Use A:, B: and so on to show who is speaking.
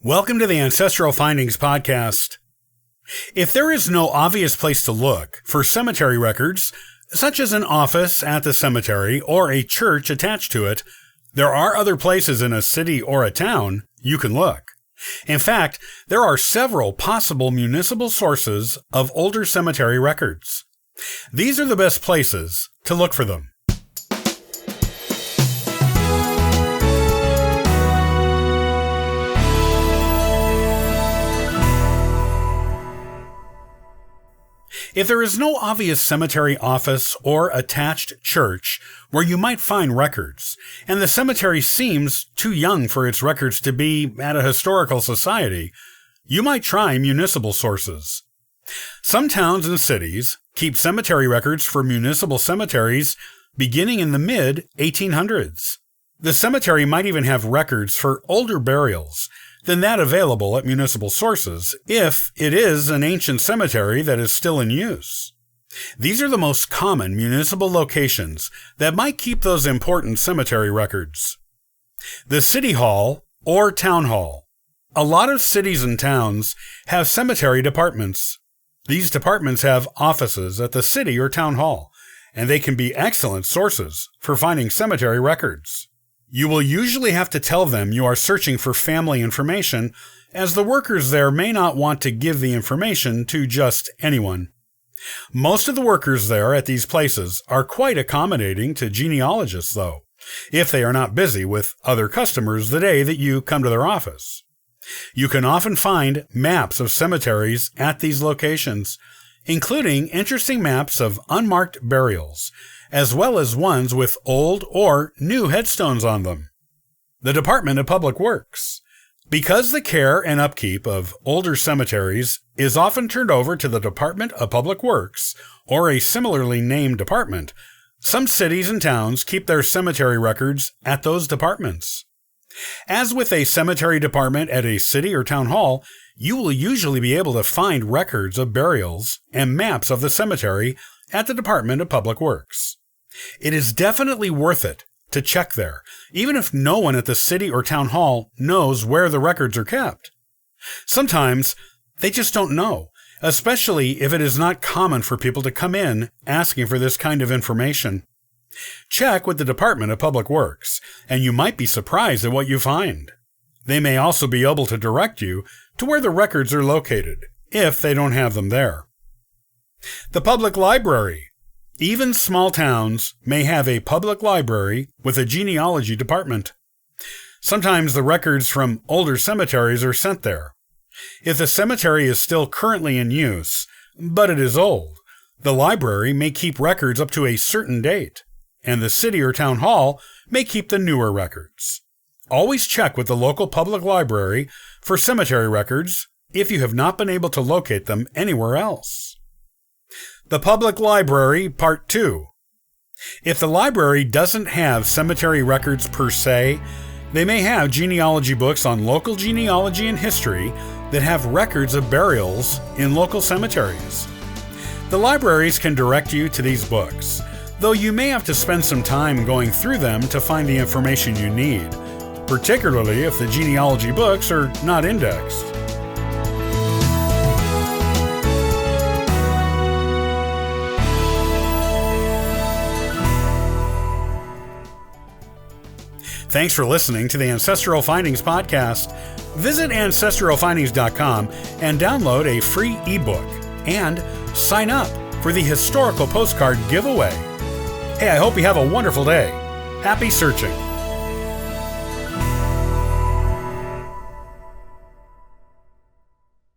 A: Welcome to the Ancestral Findings Podcast. If there is no obvious place to look for cemetery records, such as an office at the cemetery or a church attached to it, there are other places in a city or a town you can look. In fact, there are several possible municipal sources of older cemetery records. These are the best places to look for them. If there is no obvious cemetery office or attached church where you might find records, and the cemetery seems too young for its records to be at a historical society, you might try municipal sources. Some towns and cities keep cemetery records for municipal cemeteries beginning in the mid-1800s. The cemetery might even have records for older burials than that available at municipal sources, if it is an ancient cemetery that is still in use. These are the most common municipal locations that might keep those important cemetery records. The City Hall or Town Hall. A lot of cities and towns have cemetery departments. These departments have offices at the city or town hall, and they can be excellent sources for finding cemetery records. You will usually have to tell them you are searching for family information, as the workers there may not want to give the information to just anyone. Most of the workers there at these places are quite accommodating to genealogists, though, if they are not busy with other customers the day that you come to their office. You can often find maps of cemeteries at these locations, including interesting maps of unmarked burials, as well as ones with old or new headstones on them. The Department of Public Works. Because the care and upkeep of older cemeteries is often turned over to the Department of Public Works, or a similarly named department, some cities and towns keep their cemetery records at those departments. As with a cemetery department at a city or town hall, you will usually be able to find records of burials and maps of the cemetery at the Department of Public Works. It is definitely worth it to check there, even if no one at the city or town hall knows where the records are kept. Sometimes they just don't know, especially if it is not common for people to come in asking for this kind of information. Check with the Department of Public Works, and you might be surprised at what you find. They may also be able to direct you to where the records are located, if they don't have them there. The Public Library. Even small towns may have a public library with a genealogy department. Sometimes the records from older cemeteries are sent there. If the cemetery is still currently in use, but it is old, the library may keep records up to a certain date, and the city or town hall may keep the newer records. Always check with the local public library for cemetery records if you have not been able to locate them anywhere else. The Public Library, Part 2. If the library doesn't have cemetery records per se, they may have genealogy books on local genealogy and history that have records of burials in local cemeteries. The libraries can direct you to these books, though you may have to spend some time going through them to find the information you need, particularly if the genealogy books are not indexed. Thanks for listening to the Ancestral Findings Podcast. Visit ancestralfindings.com and download a free ebook and sign up for the historical postcard giveaway. Hey, I hope you have a wonderful day. Happy searching.